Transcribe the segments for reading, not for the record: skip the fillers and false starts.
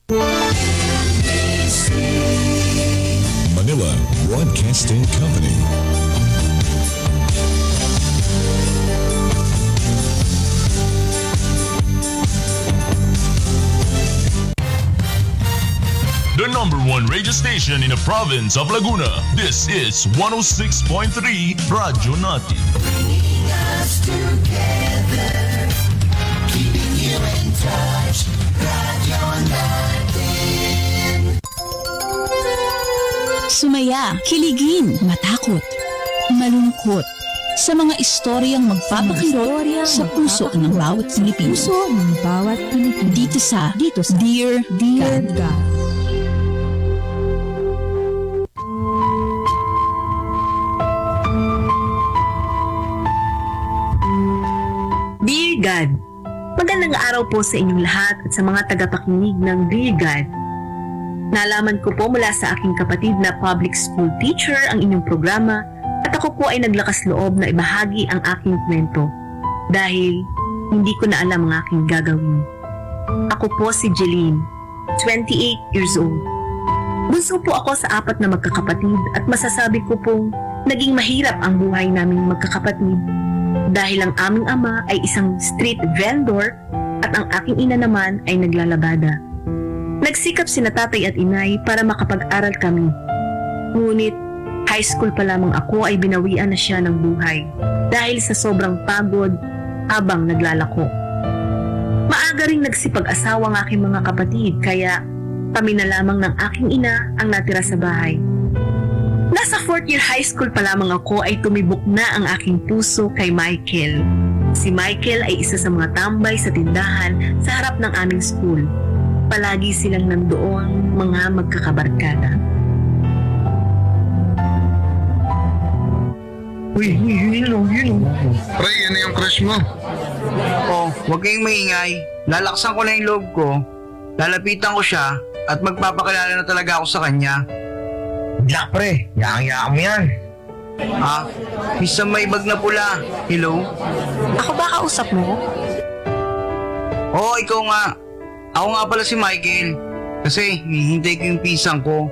Manila Broadcasting Company. The number one radio station in the province of Laguna. This is 106.3 Radyo Natin. Bringing us together, keeping you in touch. Radyo Natin. Sumaya, kiligin, matakot, malungkot, sa mga istoryang magpapakilala sa puso ng bawat Pilipino. Dito sa Dear God. Dear God, magandang araw po sa inyong lahat at sa mga tagapakinig ng Dear God. Nalaman ko po mula sa aking kapatid na public school teacher ang inyong programa at ako po ay naglakas loob na ibahagi ang aking kwento dahil hindi ko na alam ang aking gagawin. Ako po si Jeline, 28 years old. Bunso po ako sa 4 na magkakapatid at masasabi ko pong naging mahirap ang buhay naming magkakapatid dahil ang aming ama ay isang street vendor at ang aking ina naman ay naglalabada. Nagsikap sina tatay at inay para makapag-aral kami. Ngunit high school pa lamang ako ay binawian na siya ng buhay dahil sa sobrang pagod habang naglalako. Maaga ring nagsipag-asawa ang aking mga kapatid kaya kami na lamang ng aking ina ang natira sa bahay. Nasa 4th year high school pa lamang ako ay tumibok na ang aking puso kay Michael. Si Michael ay isa sa mga tambay sa tindahan sa harap ng aming school. Palagi silang nandoon mga magkakabarkada. Uy, yun. Pre, yan na yung crush mo. Oh, huwag kayong maingay. Lalaksan ko na yung loob ko. Lalapitan ko siya at magpapakilala na talaga ako sa kanya. Yak, pre. Yakang-yakang mo yan. Ah, isang may bag na pula. Hello? Ako ba kausap mo? Oo, ikaw nga. Ako nga pala si Michael. Kasi hihintay ko yung pisang ko.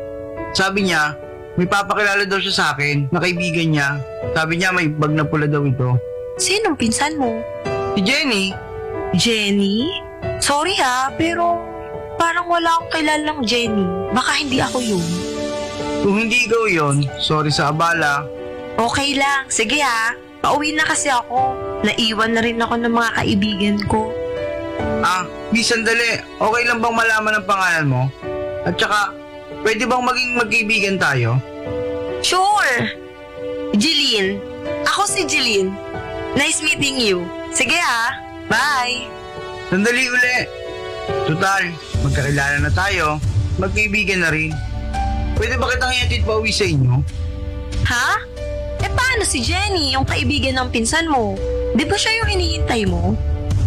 Sabi niya, may papakilala daw siya sa akin na kaibigan niya. Sabi niya may bag na pula daw ito. Sinong pinsan mo? Si Jenny. Jenny? Sorry ha, pero parang wala akong kilalang Jenny. Baka hindi ako yun. Kung hindi ikaw yon, sorry sa abala. Okay lang, sige ha. Pauwi na kasi ako. Naiwan na rin ako ng mga kaibigan ko. Ah, sandali. Okay lang bang malaman ang pangalan mo? At saka, pwede bang maging magkaibigan tayo? Sure! Jeline. Ako si Jeline. Nice meeting you. Sige ha. Bye! Sandali uli. Total, magkakilala na tayo. Magkaibigan na rin. Pwede ba kitang iatid pa uwi sa inyo? Ha? Eh paano si Jenny, yung kaibigan ng pinsan mo? Di ba siya yung hinihintay mo?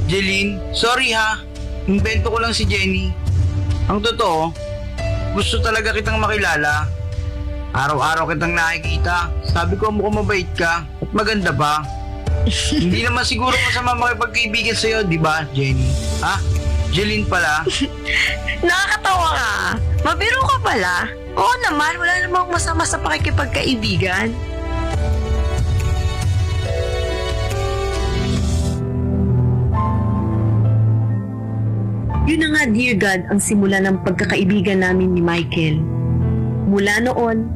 Jeline, sorry ha. Invento ko lang si Jenny. Ang totoo, gusto talaga kitang makilala. Araw-araw kitang nakikita. Sabi ko mukhang mabait ka at maganda pa. Hindi naman siguro masama makipagkaibigan sa'yo, di ba, Jenny? Ha? Jeline pala. Nakakatawa ka. Mabiro ka pala. Oo naman, wala namang masama sa pakikipagkaibigan. Yun na nga, dear God, ang simula ng pagkakaibigan namin ni Michael. Mula noon,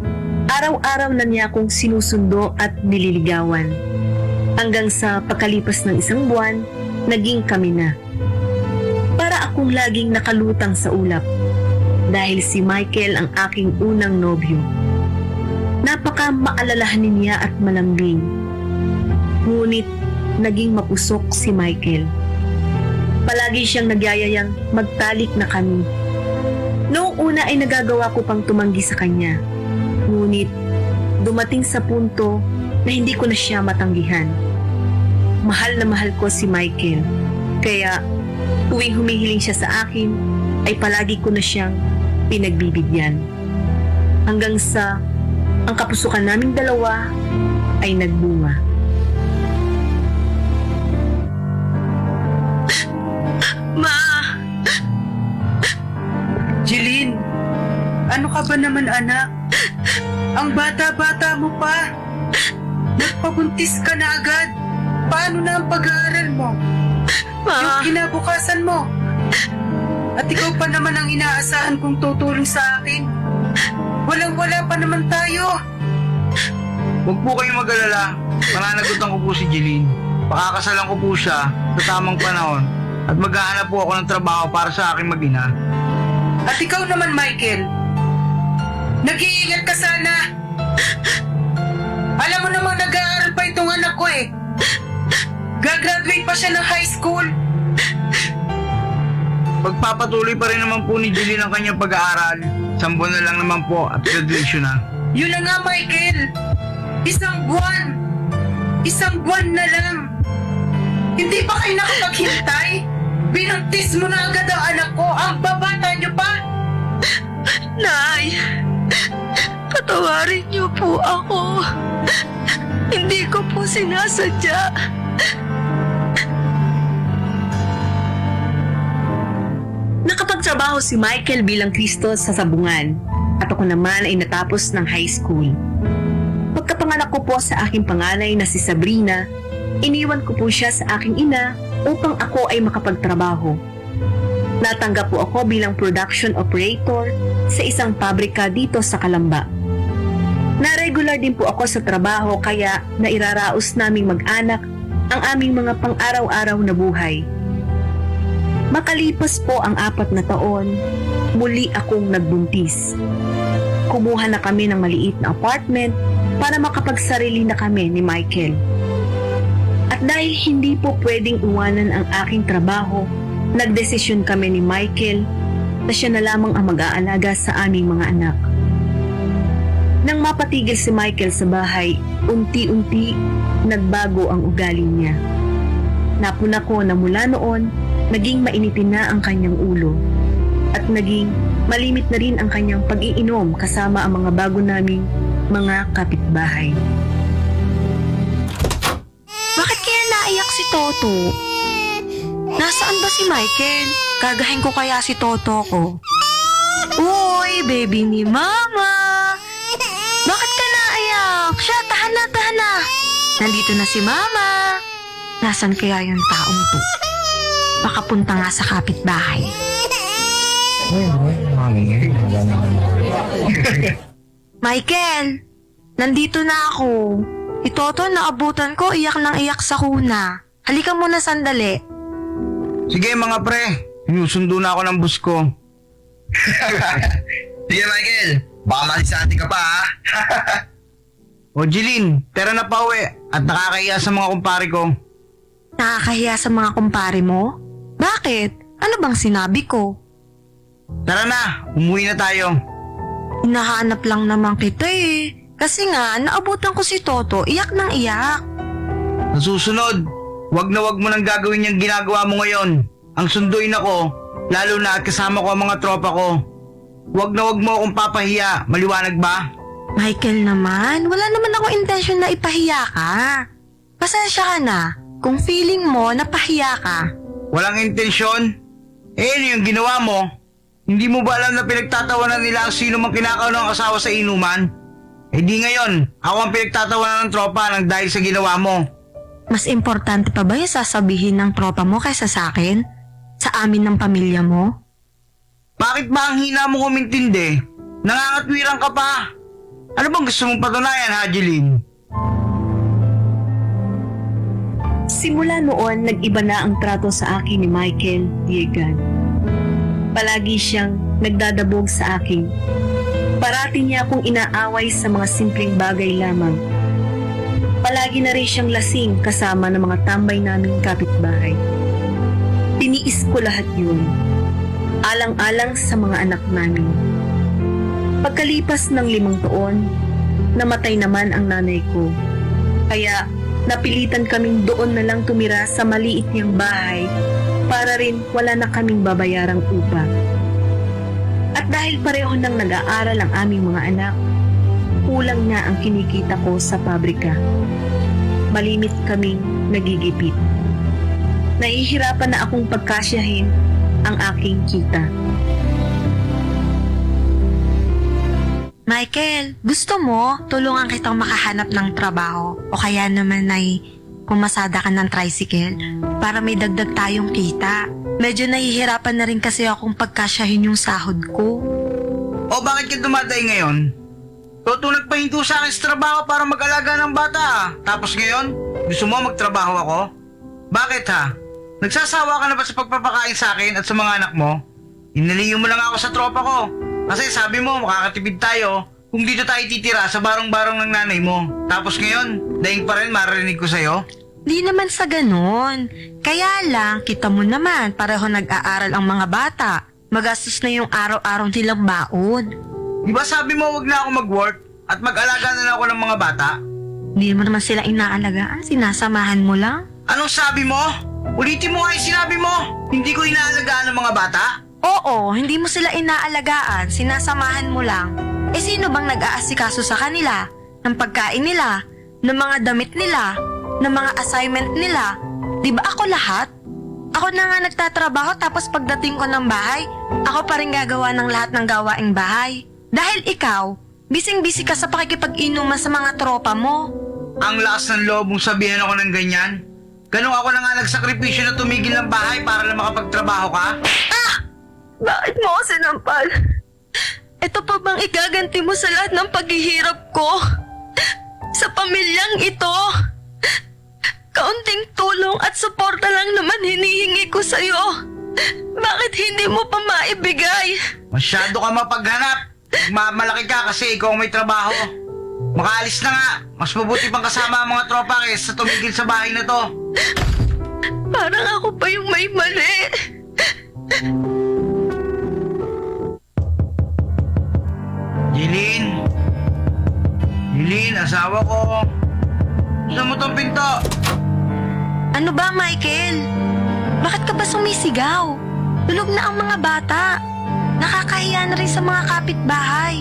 araw-araw na niya akong sinusundo at nililigawan. Hanggang sa pagkalipas ng isang buwan, naging kami na. Para akong laging nakalutang sa ulap dahil si Michael ang aking unang nobyo. Napaka maalalahanin niya at malambing. Ngunit naging mapusok si Michael. Palagi siyang nagyayayang magtalik na kami. Noong una ay nagagawa ko pang tumanggi sa kanya. Ngunit dumating sa punto na hindi ko na siya matanggihan. Mahal na mahal ko si Michael. Kaya tuwing humihiling siya sa akin, ay palagi ko na siyang pinagbibigyan. Hanggang sa ang kapusukan naming dalawa ay nagbunga. Ma! Ano ka ba naman, anak? Ang bata-bata mo pa. Nagpabuntis ka na agad. Paano na ang pag-aaral mo? Yung kinabukasan mo. At ikaw pa naman ang inaasahan kong tutulong sa akin. Walang-wala pa naman tayo. Huwag po kayong mag-alala. Pananagutan ko po si Jeline. Pakakasalan ko po siya sa tamang panahon at maghahanap po ako ng trabaho para sa aking mag-ina. At ikaw naman, Michael. Nag-iingat ka sana. Alam mo namang nag-aaral pa itong anak ko eh. Gagraduate pa siya ng high school. Pagpapatuloy pa rin naman po ni Jeline ang kanyang pag-aaral. 1 buwan na lang naman po at graduation na. Yun na nga, Michael. 1 buwan. 1 buwan na lang. Hindi pa kayo nakapaghintay? Binuntis mo na agad ang anak ko. Ang babata niyo pa. Nay, patawarin niyo po ako. Hindi ko po sinasadya. Nakapagtrabaho si Michael bilang Kristo sa sabungan at ako naman ay natapos ng high school. Pagkapanganak ko po sa aking panganay na si Sabrina, iniwan ko po siya sa aking ina upang ako ay makapagtrabaho. Natanggap po ako bilang production operator sa isang pabrika dito sa Calamba. Na-regular din po ako sa trabaho kaya nairaraos naming mag-anak ang aming mga pang-araw-araw na buhay. Makalipas po ang 4 na taon, muli akong nagbuntis. Kumuha na kami ng maliit na apartment para makapagsarili na kami ni Michael. At dahil hindi po pwedeng iwanan ang aking trabaho, nagdesisyon kami ni Michael na siya na lamang ang mag-aalaga sa aming mga anak. Nang mapatigil si Michael sa bahay, unti-unti nagbago ang ugali niya. Napuna ko na mula noon, naging mainitin na ang kanyang ulo at naging malimit na rin ang kanyang pag-iinom kasama ang mga bago naming mga kapitbahay. Bakit kaya naiyak si Toto? Nasaan ba si Michael? Gagahin ko kaya si Toto ko. Uy, baby ni Mama! Bakit ka naiyak? Siya, tahan na. Nandito na si Mama. Nasaan kaya yung taong to? Baka punta nga sa kapitbahay. Michael, nandito na ako. Itoto, naabutan ko, iyak ng iyak sa kuna. Halika muna sandali. Sige mga pre, sinusundo na ako ng bus ko. Sige Michael, baka masisanti ka pa ha. O Jeline, tara na pa uwi at nakakahiya sa mga kumpare ko. Nakakahiya sa mga kumpare mo? Bakit? Ano bang sinabi ko? Tara na, umuwi na tayo. Hinahanap lang naman kita eh. Kasi nga, naabutan ko si Toto, iyak ng iyak. Sa susunod, wag na wag mo nang gagawin yung ginagawa mo ngayon. Ang sunduin ako, lalo na at kasama ko ang mga tropa ko. Wag na wag mo akong papahiya, maliwanag ba? Michael naman, wala naman ako intensyon na ipahiya ka. Pasensya ka na, kung feeling mo napahiya ka. Walang intensyon? Ano yung ginawa mo? Hindi mo ba alam na pinagtatawanan nila ang sino mang kinakaw ng asawa sa inuman? Di ngayon, ako ang pinagtatawanan ng tropa nang dahil sa ginawa mo. Mas importante pa ba yung sasabihin ng tropa mo kaysa sa akin? Sa amin ng pamilya mo? Bakit ba ang hina mo kumintindi? Nangangatwiran ka pa. Ano bang gusto mong patunayan, ha, Jeline? Simula noon, nag-iba na ang trato sa akin ni Michael Diegan. Palagi siyang nagdadabog sa akin. Parati niya akong inaaway sa mga simpleng bagay lamang. Palagi na rin siyang lasing kasama ng mga tambay naming kapitbahay. Tiniis ko lahat yun. Alang-alang sa mga anak namin. Pagkalipas ng 5 taon, namatay naman ang nanay ko. Kaya napilitan kaming doon na lang tumira sa maliit niyang bahay para rin wala na kaming babayarang upa. At dahil pareho nang nag-aaral ang aming mga anak, kulang na ang kinikita ko sa pabrika. Malimit kaming nagigipit. Nahihirapan na akong pagkasyahin ang aking kita. Michael, gusto mo tulungan kitang makahanap ng trabaho o kaya naman ay pumasada ka ng tricycle para may dagdag tayong kita. Medyo nahihirapan na rin kasi akong pagkasyahin yung sahod ko. O bakit ka dumaday ngayon? Toto nagpahinto sa akin sa trabaho para mag-alaga ng bata. Tapos ngayon, gusto mo magtrabaho ako? Bakit ha? Nagsasawa ka na ba sa pagpapakain sa akin at sa mga anak mo? Inaliyo mo lang ako sa tropa ko. Kasi sabi mo, makakatipid tayo kung dito tayo titira sa barong-barong ng nanay mo. Tapos ngayon, daing pa rin marinig ko sa'yo. Di naman sa ganon. Kaya lang, kita mo naman, pareho nag-aaral ang mga bata. Magastos na yung araw-araw nilang baon. Di ba sabi mo wag na ako mag-work at mag-alaga na lang ako ng mga bata? Hindi mo naman sila inaalagaan, sinasamahan mo lang. Anong sabi mo? Ulitin mo nga yung sinabi mo. Hindi ko inaalagaan ng mga bata? Oo, hindi mo sila inaalagaan, sinasamahan mo lang. Eh sino bang nag-aasikaso sa kanila? Ng pagkain nila, ng mga damit nila, ng mga assignment nila? Di ba ako lahat? Ako na nga nagtatrabaho tapos pagdating ko ng bahay, ako pa rin gagawa ng lahat ng gawaing bahay. Dahil ikaw, bising-busy ka sa pakikipag-inuman sa mga tropa mo. Ang lakas ng loob mong sabihan ako ng ganyan? Ganun ako na nga nagsakripisyo na tumigil ng bahay para lang makapagtrabaho ka? Bakit mo ako sinampal? Ito pa bang igaganti mo sa lahat ng paghihirap ko? Sa pamilyang ito? Kaunting tulong at suporta lang naman hinihingi ko sa'yo. Bakit hindi mo pa maibigay? Masyado ka mapaghanap. Mamalaki ka kasi ikaw ang may trabaho. Makaalis na nga. Mas mabuti pang kasama ang mga tropa kaysa tumigil sa bahay na to. Parang ako pa yung may mali. Jeline, asawa ko. Gusto mo tong pinto? Ano ba, Michael? Bakit ka ba sumisigaw? Tulog na ang mga bata. Nakakahiya na rin sa mga kapitbahay.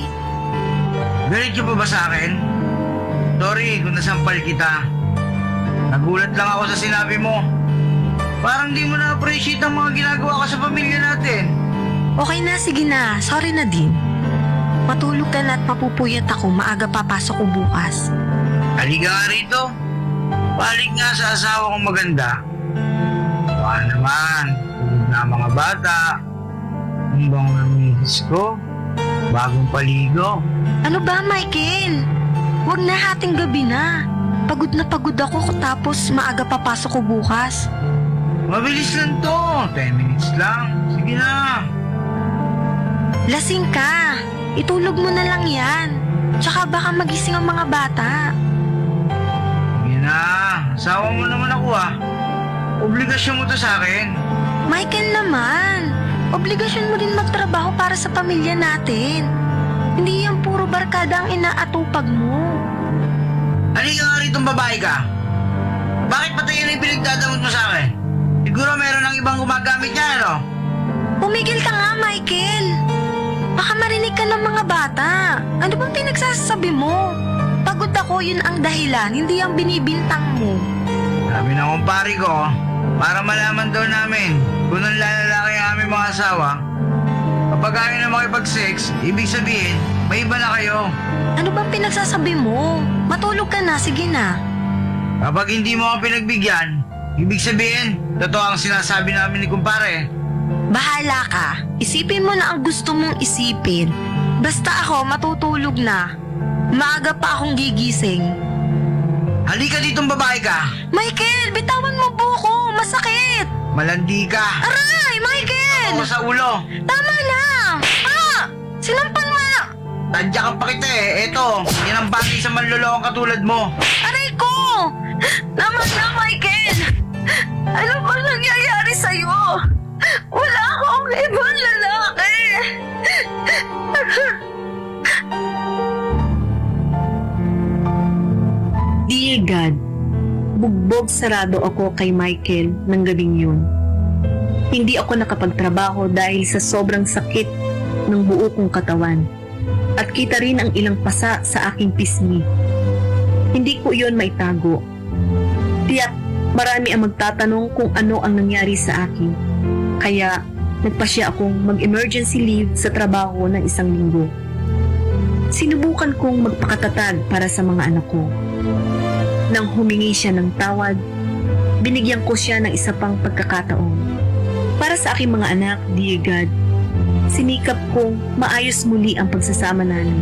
Galit ka pa ba sa akin? Sorry kung nasampal kita. Nagulat lang ako sa sinabi mo. Parang di mo na-appreciate ang mga ginagawa ko sa pamilya natin. Okay na, sige na. Sorry na din. Matulog ka na at mapupuyat ako. Maaga papasok ko bukas. Halika nga rito. Balik nga sa asawa kong maganda. Baka naman, tulog na ang mga bata. Ang bango ng misis ko. Bagong paligo. Ano ba, Michael? Huwag na, hating gabi na. Pagod na pagod ako tapos maaga papasok ko bukas. Mabilis lang to. 10 minutes lang. Sige na. Lasing ka. Itulog mo na lang yan. Tsaka baka magising ang mga bata. Sige na. Asawa mo naman ako ah. Obligasyon mo to sa akin. Michael naman. Obligasyon mo din magtrabaho para sa pamilya natin. Hindi yan puro barkada ang inaatupag mo. Halika nga rito babae ka. Bakit patayin ang pinagdadamot mo sa akin? Siguro meron ng ibang gumagamit niya, ano? Pumigil ka nga, Michael. Baka marinig ka ng mga bata. Ano bang pinagsasabi mo? Pagod ako, yun ang dahilan, hindi ang binibintang mo. Sabi ng kumpari ko, para malaman daw namin kung ang lalaki ang aming mga asawa, kapag ayaw na makipag-sex, ibig sabihin, may iba na kayo. Ano bang pinagsasabi mo? Matulog ka na, sige na. Kapag hindi mo ako pinagbigyan, ibig sabihin, totoo ang sinasabi namin ni kumpare. Bahala ka. Isipin mo na ang gusto mong isipin. Basta ako matutulog na. Maaga pa akong gigising. Halika ditong babae ka. Michael, bitawan mo buko. Masakit. Malandi ka. Aray, Michael! Ako sa ulo. Tama na! Sinampal mo na! Tadya kang pakita eh. Eto, yan ang bagay sa manlolokong katulad mo. Aray ko! Tama na, Michael! Ano ba nangyayari sa'yo? Wala akong ibang lalaki! Dear God, bugbog sarado ako kay Michael ng gabing yun. Hindi ako nakapagtrabaho dahil sa sobrang sakit ng buo kong katawan. At kita rin ang ilang pasa sa aking pisngi. Hindi ko iyon maitago. Tiyak, marami ang magtatanong kung ano ang nangyari sa akin. Kaya, nagpasya akong mag-emergency leave sa trabaho ng 1 linggo. Sinubukan kong magpakatatag para sa mga anak ko. Nang humingi siya ng tawad, binigyan ko siya ng isa pang pagkakataon. Para sa aking mga anak, dear God, sinikap kong maayos muli ang pagsasama namin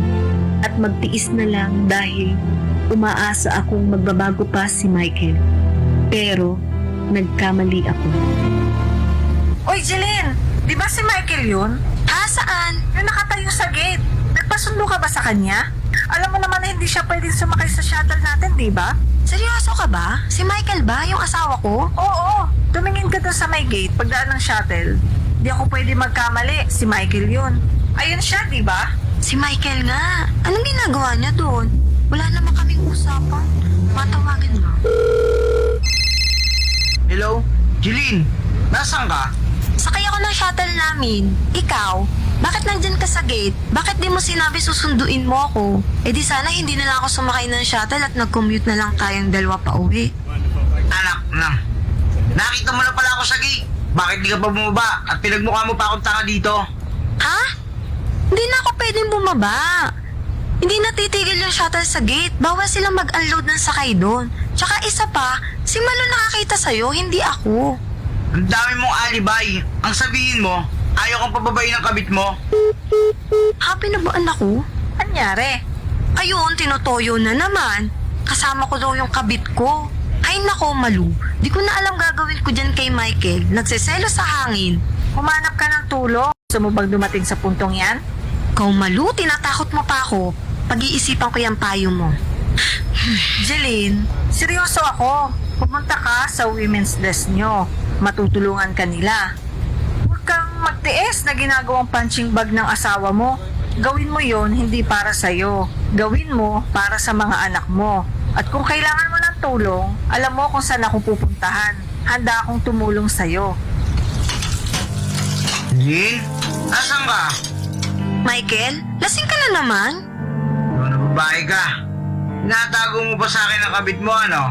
at magtiis na lang dahil umaasa akong magbabago pa si Michael. Pero nagkamali ako. Oy, Jeline! Di ba si Michael yun? Ha, saan? Yung nakatayo sa gate. Nagpasundo ka ba sa kanya? Alam mo naman na hindi siya pwedeng sumakay sa shuttle natin, di ba? Seryoso ka ba? Si Michael ba? Yung asawa ko? Oo. Tumingin ka doon sa may gate pagdaan ng shuttle. Di ako pwede magkamali. Si Michael yun. Ayun siya, di ba? Si Michael nga. Anong ginagawa niya doon? Wala naman kaming usapan. Matawagan mo. Hello? Jeline, nasaan ka? Sakay ako ng shuttle namin. Ikaw? Bakit nandyan ka sa gate? Bakit di mo sinabi susunduin mo ako? Eh di sana hindi na lang ako sumakay ng shuttle at nag-commute na lang tayong dalawa pa uwi. Anak na. Nakita mo na pala ako sa gate. Bakit di ka pa bumaba at pinagmukha mo pa akong tanga dito? Ha? Hindi na ako pwedeng bumaba. Hindi natitigil yung shuttle sa gate. Bawal silang mag-unload ng sakay doon. Tsaka isa pa, si Malo nakakita sa'yo, hindi ako. Ang dami mong alibay. Ang sabihin mo, ayaw kang pababayin ng kabit mo. Happy na ba anak ko? Anyari? Ayun, tinutoyo na naman. Kasama ko daw yung kabit ko. Ay nako, Malu. Di ko na alam gagawin ko dyan kay Michael. Nagseselo sa hangin. Humanap ka ng tulong. Gusto mo bang dumating sa puntong yan? Ikaw, Malu, tinatakot mo pa ako. Pag-iisipan ko yung payo mo. Jeline, seryoso ako. Pumunta ka sa women's desk nyo. Matutulungan ka nila. Huwag kang magtiis na ginagawang punching bag ng asawa mo. Gawin mo yon hindi para sa'yo. Gawin mo para sa mga anak mo. At kung kailangan mo ng tulong, alam mo kung saan ako pupuntahan. Handa akong tumulong sa'yo. Jeline, nasaan ka? Michael, lasing ka na naman? Ikaw na babae ka. Tinatago mo pa sa akin ang kabit mo, ano?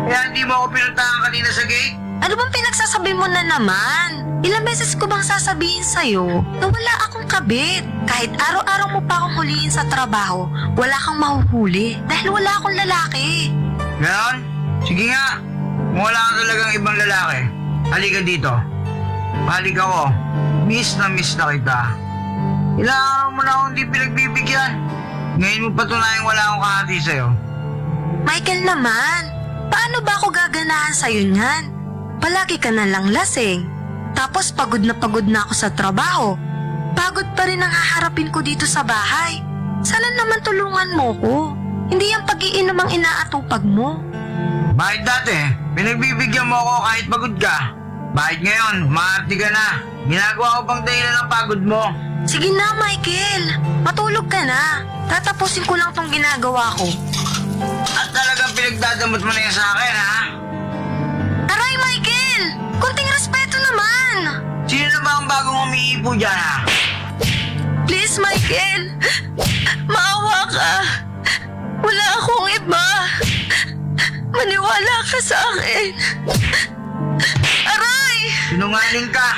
Kaya hindi mo ako pinuntahan kanina sa gate? Ano bang pinagsasabi mo na naman? Ilang beses ko bang sasabihin sa'yo na wala akong kabit? Kahit araw-araw mo pa akong huliin sa trabaho, wala kang mahuhuli dahil wala akong lalaki. Ganon? Sige nga. Kung wala ka talagang ibang lalaki, halika dito. Balik ako. Miss na kita. Ilang araw mo na akong di pinagbibigyan. Ngayon mo patunayang wala akong kahati sa'yo. Michael naman, paano ba ako gaganahan sa'yo niyan? Palagi ka na lang lasing. Tapos pagod na ako sa trabaho. Pagod pa rin ang haharapin ko dito sa bahay. Sana naman tulungan mo ko. Hindi yung pag-iinom ang inaatupag mo. Bakit dati? Pinagbibigyan mo ako kahit pagod ka. Bakit ngayon? Maarte ka na. Ginagawa ko pang dahilan ng pagod mo. Sige na, Michael. Matulog ka na. Tatapusin ko lang tong ginagawa ko. At talagang pinagdadamot mo na yan sa akin, ha? Aray, Michael! Kunting respeto naman! Sino na ba ang bagong umiipo dyan, ha? Please, Michael! Maawa ka! Wala akong iba! Maniwala ka sa akin! Aray! Sinungaling ka.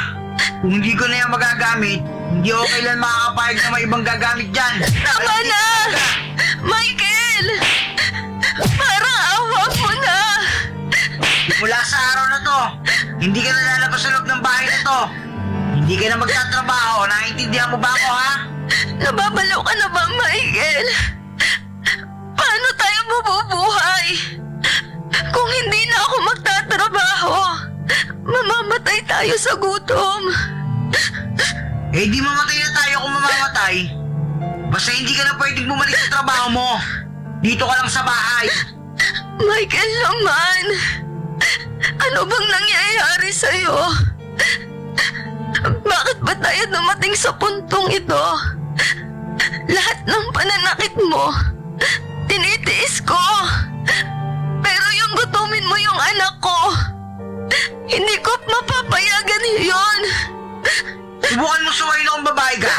Kung hindi ko na yan magagamit, hindi ako kailan makakapayag na may ibang gagamit dyan. Tama na! Michael! Parang awa mo na! Mula sa araw na to, hindi ka na lalabas sa loob ng bahay na to. Hindi ka na magtatrabaho. Naiintindihan mo ba ako, ha? Nababalaw ka na ba, Michael? Paano tayo mabubuhay? Kung hindi na ako magtatrabaho, mamamatay tayo sa gutom. Eh di mamatay na tayo kung mamamatay. Basta hindi ka na pwedeng bumalik sa trabaho mo. Dito ka lang sa bahay. Michael naman, ano bang nangyayari sa'yo? Bakit ba tayo dumating sa puntong ito? Lahat ng pananakit mo, tinitiis ko. Pero yung gutumin mo yung anak ko, hindi ko mapapayagan yun. Subukan mo suwayin akong babae ka.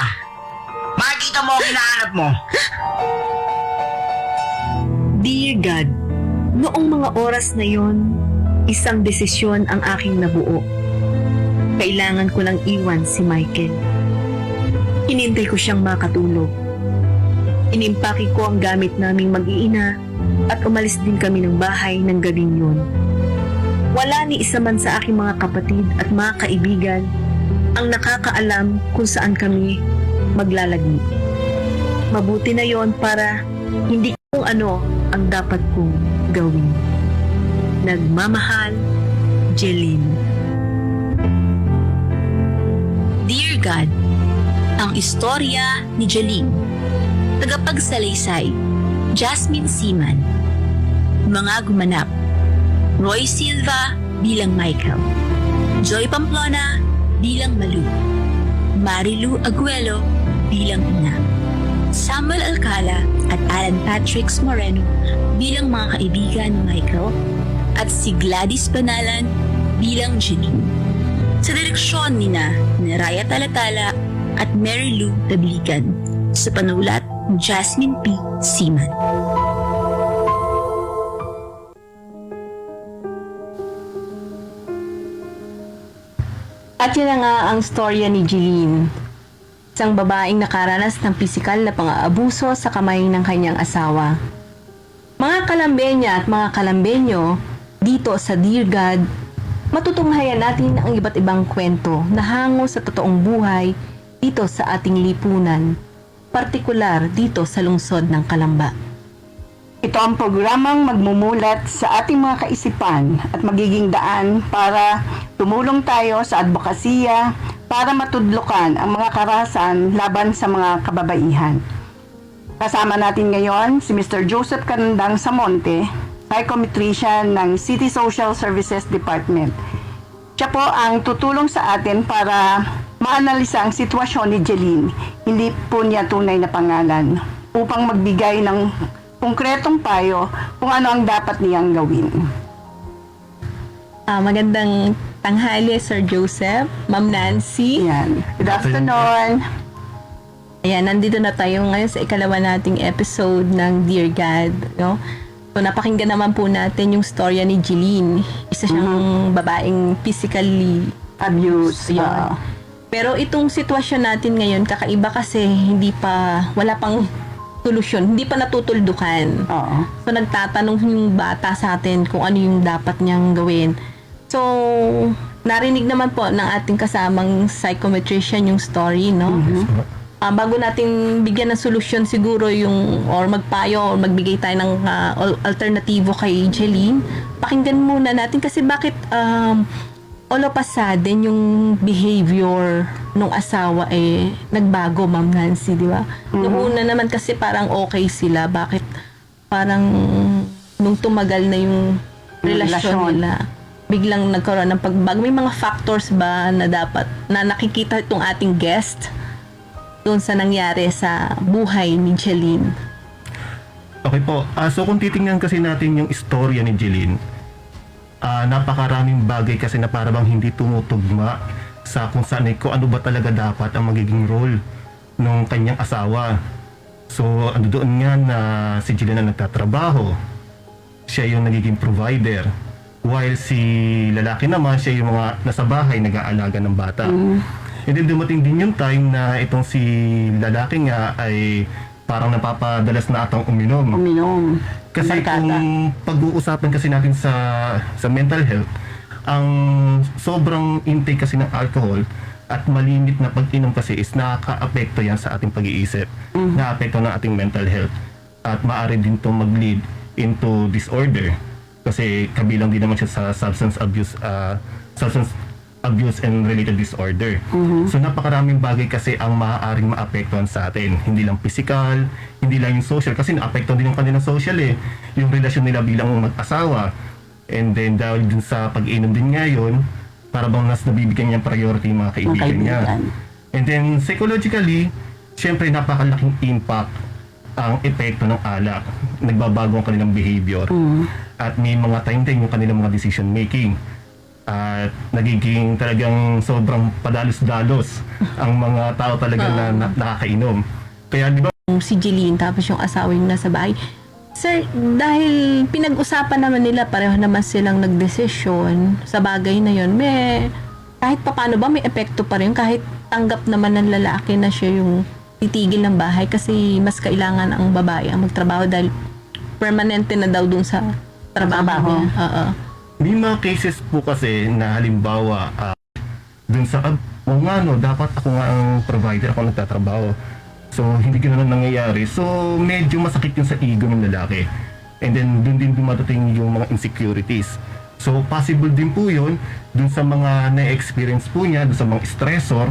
Makikita mo ang hinahanap mo. Dear God, noong mga oras na yon, isang desisyon ang aking nabuo. Kailangan ko lang iwan si Michael. Hinintay ko siyang makatulog. Inimpake ko ang gamit naming mag-iina at umalis din kami ng bahay ng gabing yun. Wala ni isa man sa aking mga kapatid at mga kaibigan ang nakakaalam kung saan kami maglalagni. Mabuti na yon para hindi kung ano ang dapat kong gawin. Nagmamahal, Jeline. Dear God, ang istorya ni Jeline. Tagapagsalaysay, Jasmine Seaman. Mga gumanap, Roy Silva bilang Michael, Joy Pamplona bilang Malu, Marilu Aguelo bilang Ina, Samuel Alcala at Alan Patricks Moreno bilang mga kaibigan ni Michael, at si Gladys Banalan bilang Jeline. Sa direksyon ni Raya Talatala at Mary Lou Tabligan. Sa panulat ni Jasmine P. Seaman. At yan na nga ang storya ni Jeline. Isang babaeng nakaranas ng pisikal na pang-aabuso sa kamay ng kanyang asawa. Mga kalambenya at mga kalambenyo, dito sa Dear God, matutunghayan natin ang iba't ibang kwento na hango sa totoong buhay dito sa ating lipunan, partikular dito sa lungsod ng Calamba. Ito ang programang magmumulat sa ating mga kaisipan at magiging daan para tumulong tayo sa advokasya para matudlukan ang mga karahasan laban sa mga kababaihan. Kasama natin ngayon si Mr. Joseph Canandang Samonte, psychometrician ng City Social Services Department. Siya po ang tutulong sa atin para maanalisa ang sitwasyon ni Jeline, hindi po niya tunay na pangalan, upang magbigay ng konkretong payo kung ano ang dapat niyang gawin. Magandang tanghali, Sir Joseph, Ma'am Nancy. Yan. Good afternoon. Ayan, nandito na tayo ngayon sa ikalawa nating episode ng Dear God, no? So, napakinggan naman po natin yung storya ni Jeline. Isa siyang babaeng physically abused. Yun. Pero itong sitwasyon natin ngayon, kakaiba kasi wala pang solusyon, hindi pa natutuldukan. Oo. So, nagtatanong yung bata sa atin kung ano yung dapat niyang gawin. So, narinig naman po ng ating kasamang psychometrician yung story, no? Bago natin bigyan ng solusyon siguro or magpayo or magbigay tayo ng alternatibo kay Jeline, pakinggan muna natin kasi bakit all of a sudden yung behavior nung asawa nagbago, Ma'am Nancy, di ba? Noong una naman kasi parang okay sila. Bakit parang nung tumagal na yung relasyon nila, biglang nagkaroon ng pagbago? May mga factors ba na dapat na nakikita itong ating guest doon sa nangyari sa buhay ni Jeline? Okay po. So kung titingnan kasi natin yung istorya ni Jeline, napakaraming bagay kasi na parang hindi tumutugma sa kung saan kung ano ba talaga dapat ang magiging role ng kanyang asawa. So ano doon nga na si Jeline na nagtatrabaho, siya yung nagiging provider, while si lalaki naman siya yung mga nasa bahay nag-aalaga ng bata. And then dumating din yung time na itong si lalaki nga ay parang napapadalas na atang uminom. Kasi kung pag-uusapan kasi natin sa mental health, ang sobrang intake kasi ng alcohol at malimit na pag-inom kasi is nakaka-apekto yan sa ating pag-iisip, na-apekto ng ating mental health, at maaari din itong mag-lead into disorder kasi kabilang din naman siya sa substance abuse and related disorder. So napakaraming bagay kasi ang maaaring maapektuhan sa atin. Hindi lang physical, hindi lang yung social, kasi naapektuhan din yung kanilang social yung relasyon nila bilang mag-asawa. And then dahil din sa pag-inom din ngayon, para bang nas nabibigyan niyang priority yung mga kaibigan niya. And then psychologically, syempre napakalaking impact ang epekto ng alak. Nagbabago ang kanilang behavior. At may mga time din yung kanilang mga decision making. At nagiging talagang sobrang padalos-dalos ang mga tao talaga na nakakainom. Kaya di ba si Jeline tapos yung asawa yung nasa bahay. Sir, dahil pinag-usapan naman nila, pareho naman silang nagdesisyon sa bagay na yun, kahit paano ba may epekto pa rin kahit tanggap naman ng lalaki na siya yung titigil ng bahay kasi mas kailangan ang babae ang magtrabaho dahil permanente na daw dun sa trabaho niya. Oo. May mga cases po kasi na halimbawa dun sa o nga no, dapat ako nga ang provider, ako nagtatrabaho. So hindi ganoon nangyayari. So medyo masakit yun sa ego ng lalaki. And then dun din dumadating yung mga insecurities. So possible din po yun dun sa mga na-experience po niya, dun sa mga stressor,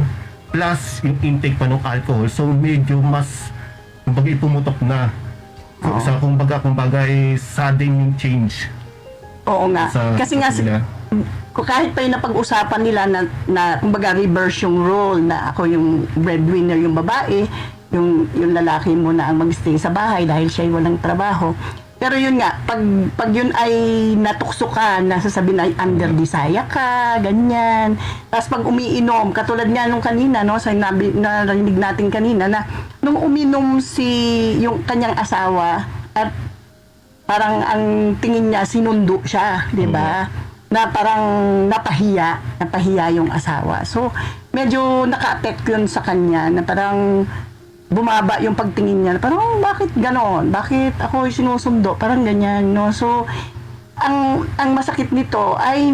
plus yung intake pa ng alcohol. So medyo mas kumbaga pumutok na. So sa kumbaga sudden yung change. Oo nga. Kasi nga, kanila. kahit pa yung napag-usapan nila na kumbaga reverse yung role na ako yung breadwinner yung babae, yung lalaki mo na ang mag-stay sa bahay dahil siya ay walang trabaho. Pero yun nga, pag yun ay natukso ka, nasasabi na under-desire ka, ganyan. Tapos pag umiinom, katulad nga nung kanina, no, sa narinig natin kanina, na nung uminom yung kanyang asawa, at parang ang tingin niya, sinundo siya, di ba? Na parang napahiya yung asawa. So, medyo naka-affect yun sa kanya, na parang bumaba yung pagtingin niya. Parang, bakit ganon? Bakit ako sinusundo? Parang ganyan, no? So, ang masakit nito ay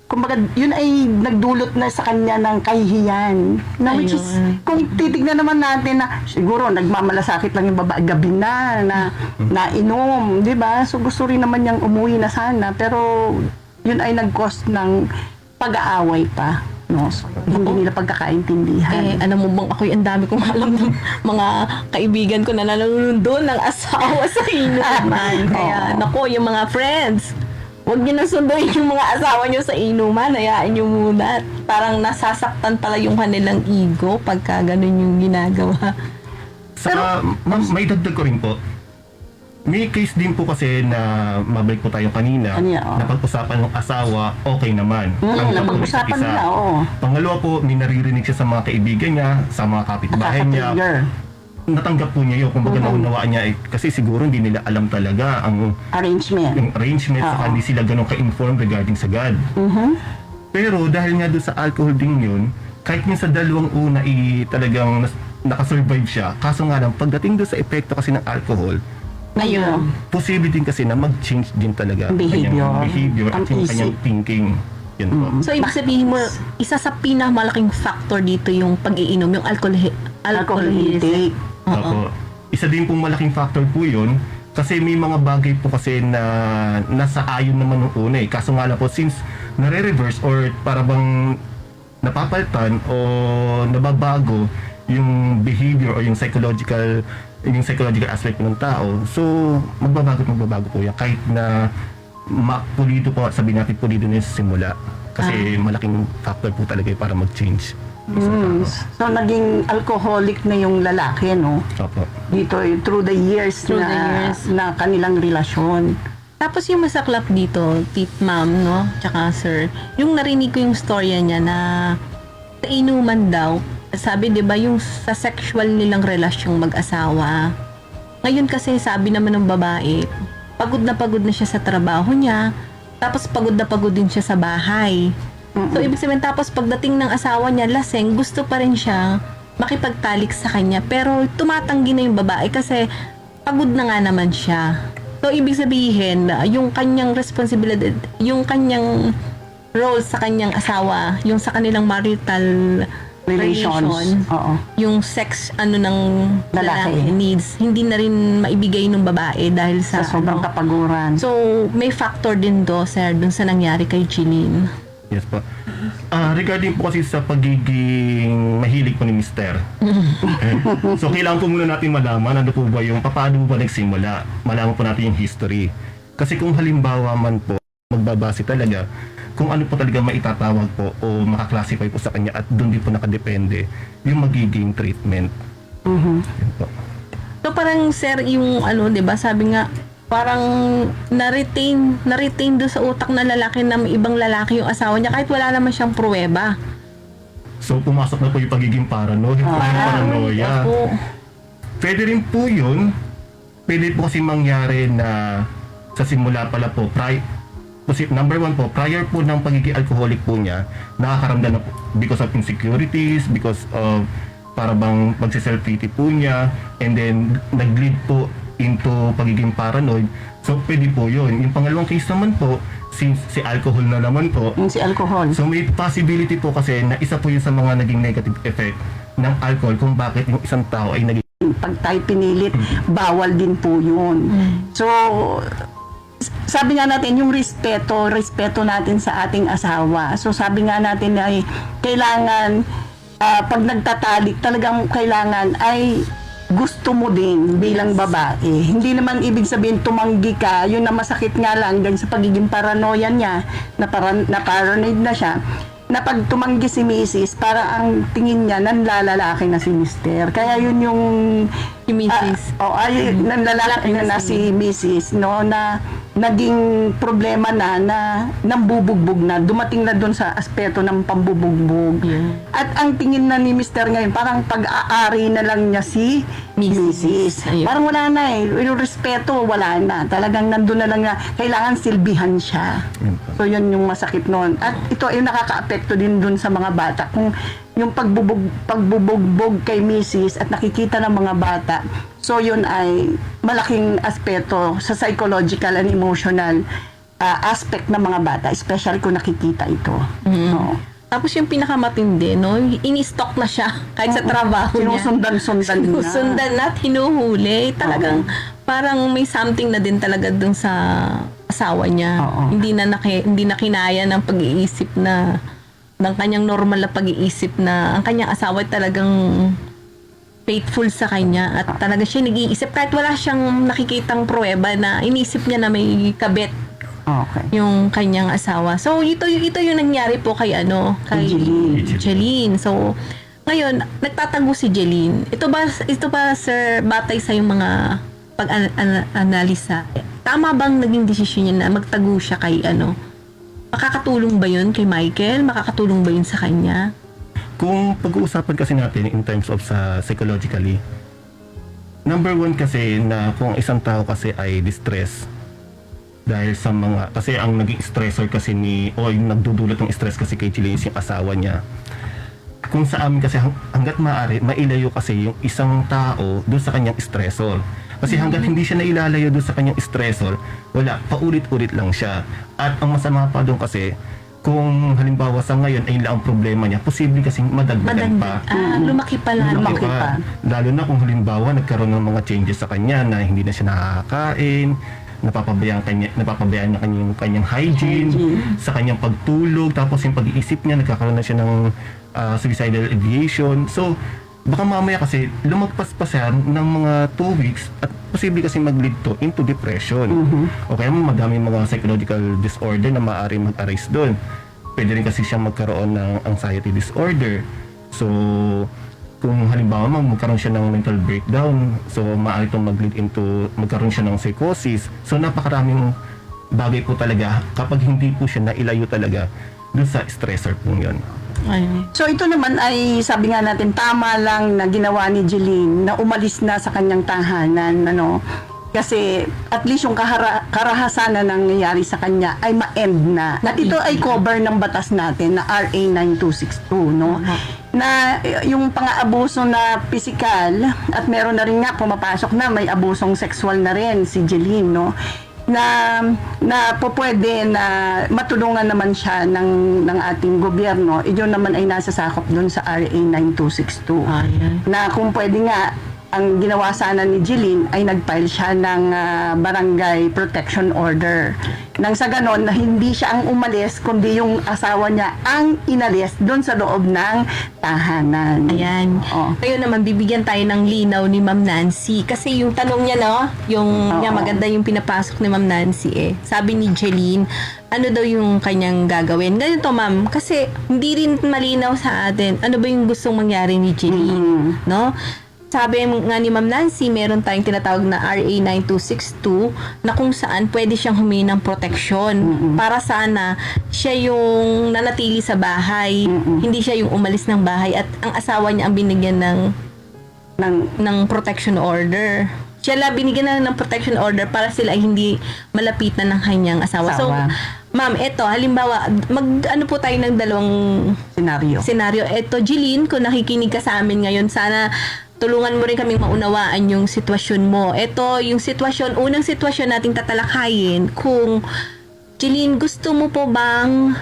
kumbaga, yun ay nagdulot na sa kanya ng kahihiyan. Na which is, kung titignan naman natin na, siguro, nagmamalasakit lang yung babae gabi na inom, di ba? So, gusto rin naman niyang umuwi na sana. Pero, yun ay nag-cause ng pag-aaway pa. No, so, hindi nila pagkakaintindihan. Ano mo bang ako'y ang dami kong alam ng mga kaibigan ko na nanonood doon ng asawa sa inuman. Kaya, nako, yung mga friends, huwag niyo na sunduin yung mga asawa niyo sa inuman. Hayaan niyo muna. Parang nasasaktan pala yung kanilang ego pagka ganun yung ginagawa. Saka, ma'am, may dagdag ko rin po. May case din po kasi na mabalik po tayo kanina, na pag-usapan ng asawa, okay naman. Napag-usapan nila, oo. Pangalawa po, may naririnig siya sa mga kaibigan niya, sa mga kapitbahay niya. Natanggap po niya yun, kumbaga naunawaan niya, kasi siguro hindi nila alam talaga ang arrangement, saka hindi sila ganun ka-inform regarding sa God. Pero dahil nga doon sa alcohol din yun, kahit yung sa dalawang una talagang nakasurvive siya, kaso nga lang, pagdating doon sa epekto kasi ng alcohol, posible din kasi na mag-change din talaga behavior at yung kanyang thinking. Yun po. So, ibig sabihin mo, isa sa pinakamalaking factor dito yung pag-iinom, yung alcohol intake. Opo. Isa din pong malaking factor po yun kasi may mga bagay po kasi na nasa ayon naman ng una eh. Kaso nga lang po, since nare-reverse or para bang napapalitan o nababago yung behavior o yung psychological aspect ng tao, so magbabago po yan kahit na pulido po, sabihin natin pulido na sa simula kasi malaking factor po talaga para mag-change. So naging alcoholic na yung lalaki, no? Opo. Dito through the years na kanilang relasyon. Tapos yung masaklap dito, ma'am, no? Tsaka sir, yung narinig ko yung storya niya na sa inuman daw, sabi 'di ba yung sa sexual nilang relasyong mag-asawa. Ngayon kasi sabi naman ng babae, pagod na siya sa trabaho niya, tapos pagod na pagod din siya sa bahay. So ibig sabihin tapos pagdating ng asawa niya laseng, gusto pa rin siya makipagtalik sa kanya, pero tumatanggi na yung babae kasi pagod na nga naman siya. So ibig sabihin, yung kanyang responsibilidad, yung kanyang role sa kanyang asawa, yung sa kanilang marital relation, yung sex ng lalaki needs, hindi na rin maibigay ng babae dahil sa sobrang kapaguran. So may factor din do, sir, dun sa nangyari kay Jeline. Yes po. Regarding po kasi sa pagiging mahilig po ni Mister. So kailangan po muna natin malaman ano po ba yung paano ba nagsimula. Malaman po natin yung history. Kasi kung halimbawa man po magbabase talaga kung ano po talaga maitatawag po o makaklasify po sa kanya at doon din po nakadepende yung magiging treatment. Yun po. So parang sir yung di ba sabi nga parang na-retain doon sa utak ng lalaki na may ibang lalaki yung asawa niya kahit wala naman siyang pruweba. So pumasok na po yung pagiging paranoia. Pwede rin po yun. Pwede po kasi mangyari na sa simula pala po, number one po, prior po ng pagiging alcoholic po niya, nakakaramdam na po because of insecurities, because of para bang pagsiself-pity po niya, and then nag-lead po into pagiging paranoid. So pwede po yun. Yung pangalawang case naman po, si alcohol na naman po. Si alcohol. So may possibility po kasi na isa po yun sa mga naging negative effect ng alcohol kung bakit yung isang tao ay naging... Pag tayo pinilit, bawal din po yun. So, sabi nga natin, yung respeto natin sa ating asawa. So, sabi nga natin ay kailangan, pag nagtatalik, talagang kailangan ay gusto mo din bilang babae. Hindi naman ibig sabihin tumanggi ka, yun na masakit nga lang dahil sa pagiging paranoia niya, na paranoid na siya, na pag tumanggi si Mrs., para ang tingin niya, nanlalalaki na si Mr. Kaya yun yung... Si Mrs. nanlalaki na si Mrs., no, na naging problema na nambubugbog na, dumating na doon sa aspeto ng pambubugbog. At ang tingin na ni Mr. ngayon, parang pag-aari na lang niya si Mrs. Parang wala na yung respeto, wala na. Talagang nandun na lang na, kailangan silbihan siya. So yun yung masakit noon. At ito ay nakaka-apekto din doon sa mga bata. Kung yung pagbubugbog kay Mrs. at nakikita ng mga bata, so yun ay malaking aspeto sa psychological and emotional aspect ng mga bata, especially kung nakikita ito. No? Tapos yung pinakamatindi, no? Ini-stalk na siya kahit sa trabaho niya. Sinusundan na at hinuhuli. Talagang parang may something na din talaga dun sa asawa niya. Hindi na kinaya ng pag-iisip na ng kanyang normal na pag-iisip na ang kanyang asawa ay talagang faithful sa kanya at talaga siya nag-iisip kahit wala siyang nakikitang pruweba na inisip niya na may kabit yung kanyang asawa. So ito yung nangyari po kay Jeline. So ngayon nagtatago si Jeline. Ito ba sir, batay sa yung mga pag-analisa, tama bang naging desisyon niya na magtago siya kay makakatulong ba yun kay Michael? Makakatulong ba yun sa kanya? Kung pag-uusapan kasi natin in terms of psychologically, number one kasi na kung isang tao kasi ay distress dahil sa kasi ang naging stressor kasi yung nagdudulot ng stress kasi kay Chile is yung asawa niya. Kung sa amin kasi hanggat maaari, mailayo kasi yung isang tao doon sa kanyang stressor. Kasi hanggang hindi siya nailalayo doon sa kanyang stressor, wala, paulit-ulit lang siya. At ang masama pa doon kasi, kung halimbawa sa ngayon ay ang problema niya, posible kasing madagdagan pa. Lumaki pa. Lalo na kung halimbawa nagkaroon ng mga changes sa kanya na hindi na siya nakakain, napapabayaan niya kanyang hygiene, sa kanyang pagtulog, tapos yung pag-iisip niya, nagkakaroon na siya ng suicidal ideation. So, baka mamaya kasi lumagpas pa siya ng mga 2 weeks at posible kasi mag-lead to into depression. O kaya madami mga psychological disorder na maaari mag-arise doon. Pwede rin kasi siya magkaroon ng anxiety disorder. So, kung halimbawa magkaroon siya ng mental breakdown, so maaari itong mag-lead into magkaroon siya ng psychosis. So, napakaraming bagay po talaga kapag hindi po siya nailayo talaga doon sa stressor po yun. So ito naman ay sabi nga natin tama lang na ginawa ni Jeline na umalis na sa kanyang tahanan, kasi at least yung karahasan na nangyayari sa kanya ay ma-end na. At ito ay cover ng batas natin na RA 9262, na yung pang-aabuso na physical at meron na rin nga pumapasok na may abusong sexual na rin si Jeline, na pwede na matulungan naman siya ng ating gobyerno. Yun naman ay nasasakop dun sa RA 9262. Na kung pwede nga, ang ginawa sana ni Jeline ay nag-file siya ng barangay protection order. Nang sa ganon, na hindi siya ang umalis, kundi yung asawa niya ang inalis doon sa loob ng tahanan. Ayan. Ngayon naman, bibigyan tayo ng linaw ni Ma'am Nancy. Kasi yung tanong niya, maganda yung pinapasok ni Ma'am Nancy Sabi ni Jeline, ano daw yung kanyang gagawin? Ganito, ma'am, kasi hindi rin malinaw sa atin ano ba yung gustong mangyari ni Jeline, Sabi nga ni Ma'am Nancy, meron tayong tinatawag na RA 9262 na kung saan pwede siyang humingi ng proteksyon para sana siya yung nanatili sa bahay, hindi siya yung umalis ng bahay at ang asawa niya ang binigyan ng protection order. Siya binigyan na ng protection order para sila ay hindi malapitan ng kanyang asawa. So, Ma'am, eto, halimbawa, ano po tayo ng dalawang senaryo. Eto, Jeline, kung nakikinig ka sa amin ngayon, sana tulungan mo rin kaming maunawaan yung sitwasyon mo. Eto, yung unang sitwasyon nating tatalakayin, kung, Jeline, gusto mo po bang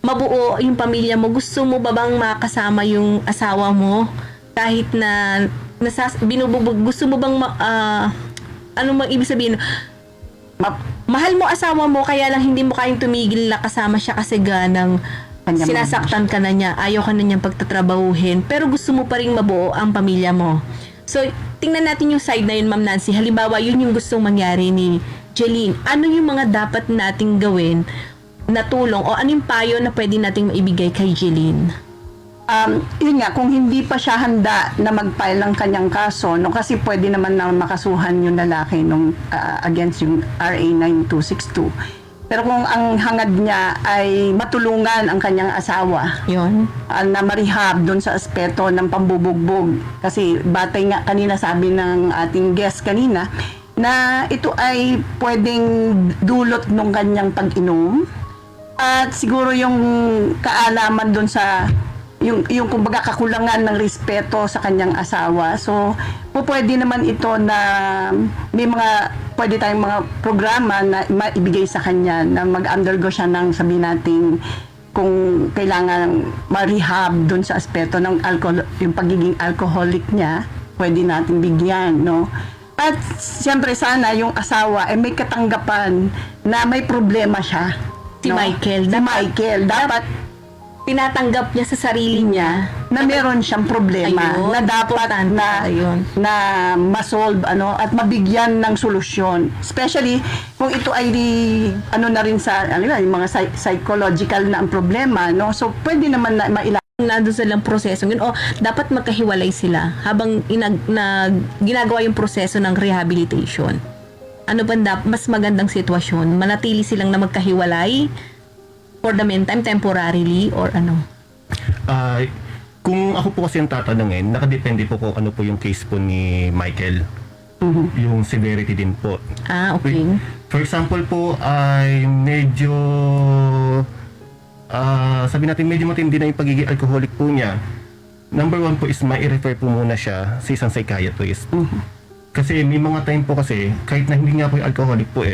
mabuo yung pamilya mo? Gusto mo ba bang makasama yung asawa mo? Kahit na, binubugbog, gusto mo bang, ano mang ibig sabihin? Mahal mo asawa mo, kaya lang hindi mo kayang tumigil na kasama siya kasi ganang sinasaktan ka na niya, ayaw ka na niyang pagtatrabahuhin, pero gusto mo pa rin mabuo ang pamilya mo. So, tingnan natin yung side na yun, Ma'am Nancy. Halimbawa, yun yung gustong mangyari ni Jeline. Ano yung mga dapat nating gawin na tulong o anong payo na pwede nating maibigay kay Jeline? Yun nga, kung hindi pa siya handa na mag-file ng kanyang kaso, no, kasi pwede naman na makasuhan yung lalaki nung, against yung RA 9262. Pero kung ang hangad niya ay matulungan ang kanyang asawa, yun, na marehab doon sa aspeto ng pambubugbog. Kasi batay nga kanina, sabi ng ating guest kanina, na ito ay pwedeng dulot ng kanyang pag-inom. At siguro yung kaalaman doon sa yung kumbaga kakulangan ng respeto sa kanyang asawa. So, pwede naman ito na may pwede tayong mga programa na maibigay sa kanya na mag-undergo siya ng sabihin natin kung kailangan ma-rehab dun sa aspeto ng alcohol, yung pagiging alcoholic niya, pwede natin bigyan, no? At siyempre sana yung asawa ay may katanggapan na may problema siya. Si Michael. Dapat tinatanggap niya sa sarili niya na meron siyang problema, ayun, na dapat na ma-solve at mabigyan ng solusyon. Especially kung ito ay na rin sa yung mga psychological na ang problema, no? So pwede naman na nandun silang proseso yun, o dapat magkahiwalay sila habang ginagawa yung proseso ng rehabilitation. Ano ba mas magandang sitwasyon? Manatili silang na magkahiwalay for the meantime, temporarily, or ano? Kung ako po kasi ang tatanungin, nakadepende po kung ano po yung case po ni Michael. Yung severity din po. Okay. For example po, ay medyo sabi natin medyo matindi na yung pagiging alcoholic po niya. Number one po is mai-refer po muna siya sa isang psychiatrist. Kasi may mga time po kasi, kahit na hindi nga po yung alcoholic po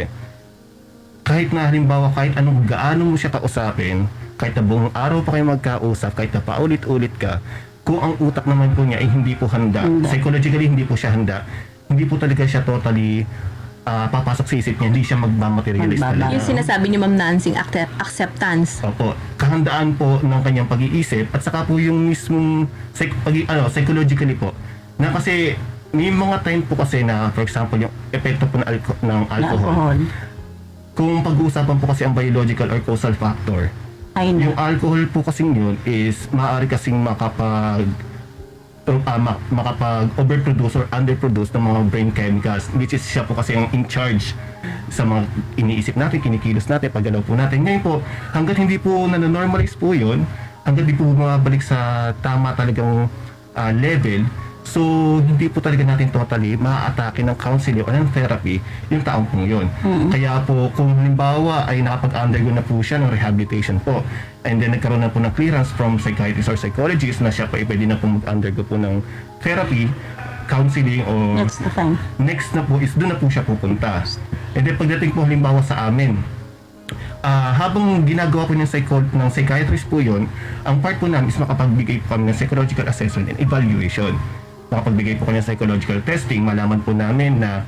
kahit na halimbawa kahit gaano mo siya kausapin, kahit na buong araw pa kayo magkausap, kahit na paulit-ulit ka, kung ang utak naman po niya ay hindi po handa, psychologically hindi po siya handa, hindi po talaga siya totally papasok sa isip niya, hindi siya magmamaterialist talaga. Yung sinasabi niyo, Ma'am Nancy, acceptance. Opo, kahandaan po ng kanyang pag-iisip at saka po yung mismong psychologically po, na kasi may mga time po kasi na, for example, yung epekto po ng alcohol. Kung pag-uusapan po kasi ang biological or causal factor, yung alcohol po kasing yun is maaari kasing makapag-overproduce or underproduce ng mga brain chemicals, which is siya po kasi ang in charge sa mga iniisip natin, kinikilos natin, paggalaw po natin. Ngayon po, hanggat hindi po nanonormalize po yun, hanggat hindi po bumabalik sa tama talagang level, so, hindi po talaga natin totally ma-atake ng counseling o ng therapy yung taong po yun. Kaya po, kung halimbawa ay nakapag-undergo na po siya ng rehabilitation po, and then nagkaroon na po ng clearance from psychiatrist or psychologist na siya pa pwede na po mag-undergo po ng therapy, counseling, o next na po is doon na po siya pupunta. And then pagdating po halimbawa sa amin, habang ginagawa po ng psychiatrist po yun, ang part po namin is makapagbigay po kami ng psychological assessment and evaluation. Makapagbigay po kami ng psychological testing, malaman po namin na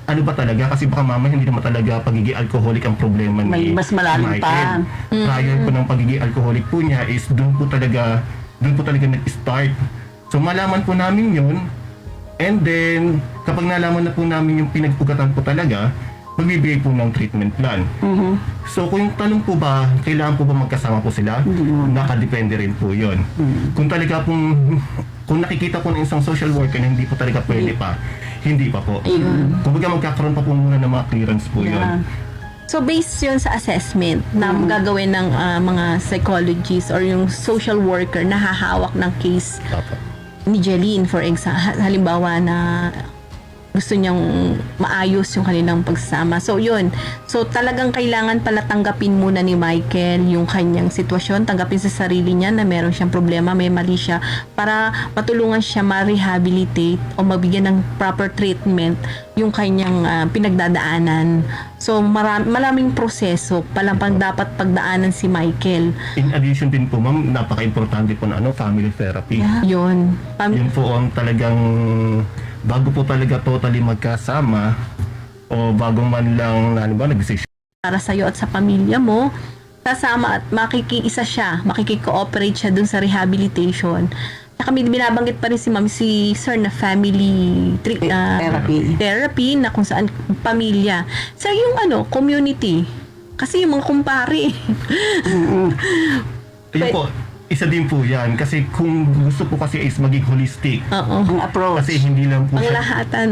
ano ba talaga, kasi baka mamaya hindi naman talaga pagiging alcoholic ang problema ni mas malalim pa. Prior po ng pagiging alcoholic po niya is doon po talaga nag-start. So malaman po namin yun, and then kapag nalaman na po namin yung pinag-ugatan po talaga, magbibigay po ng treatment plan. So kung yung tanong po ba, kailangan po ba magkasama po sila? Nakadepende rin po yun. Kung talaga kung nakikita po ng isang social worker na hindi po talaga pwede pa, hindi pa po. Kung baga magkakaroon pa po muna ng mga clearance po yun. So based yun sa assessment na gagawin ng mga psychologists or yung social worker na hahawak ng case ni Jeline, for example, halimbawa na gusto niyang maayos yung kanilang pagsama. So, yun. So, talagang kailangan pala tanggapin muna ni Michael yung kanyang sitwasyon, tanggapin sa sarili niya na meron siyang problema, may mali siya, para matulungan siya ma-rehabilitate o mabigyan ng proper treatment yung kanyang pinagdadaanan. So, maraming proseso palang dapat pagdaanan si Michael. In addition din po, ma'am, napaka-importante po na family therapy. Yun. Yun po ang talagang bago po talaga totally magkasama o bago man lang nag-decision Para sa'yo at sa pamilya mo, sasama at makikiisa siya, makikikooperate siya dun sa rehabilitation. Saka binabanggit pa rin si Sir na family therapy na kung saan pamilya. Sir, yung community. Kasi yung mga kumpare. Ayun po, isa din po yan. Kasi kung gusto po kasi is maging holistic. Ang approach. Kasi hindi lang po Ang siya. lahatan.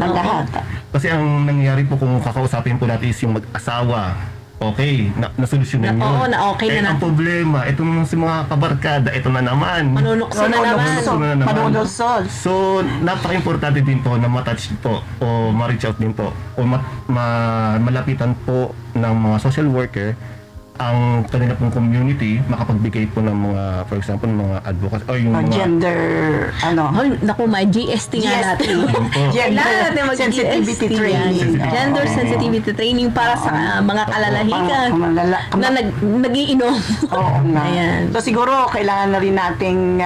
Kasi ang nangyayari po kung kakausapin po natin is yung mag-asawa. Okay, nasolusyonan yun. Oo, na okay na ang problema, ito naman si mga kabarkada, ito na naman. Manunukso na naman. Manunusol. So, napaka-importante din po na matouch po o ma-reach out din po o malapitan po ng mga social worker ang kanila pong community, makapagbigay po ng mga, for example, mga advocacy o yung mga Gender, Ay, naku, may GST nga natin. Yun po. Gender Kailangan natin sensitivity mag-GST training. yan. Gender sensitivity training para sa mga kalalahikan na nagiinom. Oo nga. Ayan. So siguro kailangan na rin nating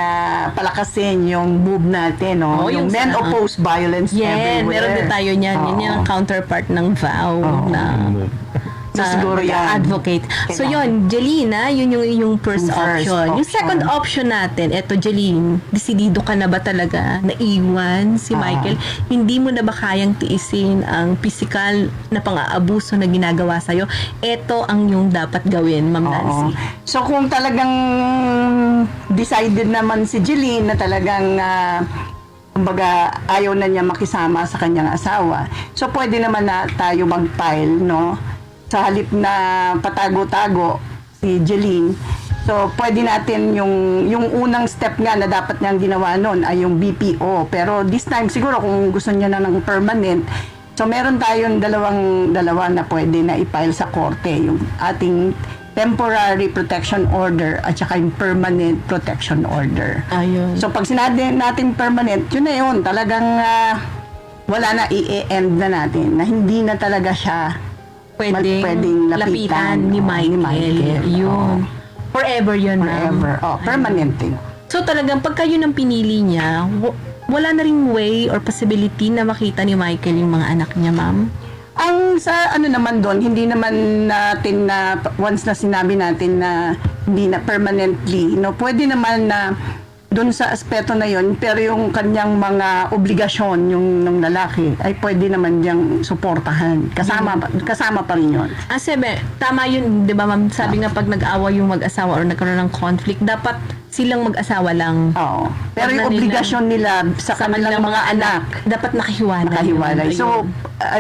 palakasin yung move natin, no? Oo, yung yung men sa- oppose violence Yan, everywhere. meron din tayo niyan. Yan Oo. yung counterpart ng vow na So siguro yan. advocate. So yun, Jelena, yun yung iyong first First option. Yung option. second option natin, eto Jeline, desidido ka na ba talaga na iwan si Michael? Hindi mo na ba kayang tiisin ang physical na pang-aabuso na ginagawa sa'yo? Eto ang yung dapat gawin, Ma'am Nancy. So kung talagang decided naman si Jeline na talagang kumbaga ayaw na niya makisama sa kanyang asawa, so pwede naman na tayo mag-file, no? Sa halip na patago-tago si Jeline, so pwede natin yung unang step nga na dapat niyang ginawa noon ay yung BPO, pero this time siguro kung gusto niya na ng permanent, so meron tayong dalawa na pwede na i-file sa korte, yung ating temporary protection order at saka yung permanent protection order. Ayun. So pag sinabi natin permanent, yun na yun, talagang wala na, i-end na natin na hindi na talaga siya Pwedeng lapitan ni Michael. Yun. Forever yun, Ma'am. Forever. Permanent din. So talagang pagka yun ang pinili niya, wala na ring way or possibility na makita ni Michael yung mga anak niya, Ma'am? Ang sa naman doon, hindi naman natin na once na sinabi natin na hindi na permanently, pwede naman na doon sa aspeto na yon, pero yung kanyang mga obligasyon yung ng lalaki ay pwede naman diyang suportahan. Kasama pa rin yun. Sebe, tama yun, di ba, Ma'am? Sabi nga pag nag-awa yung mag-asawa or nagkaroon ng conflict, dapat silang mag-asawa lang. Oo. Pero yung obligasyon nila sa kanilang mga anak, dapat nakahiwalay. nakahiwalay. So,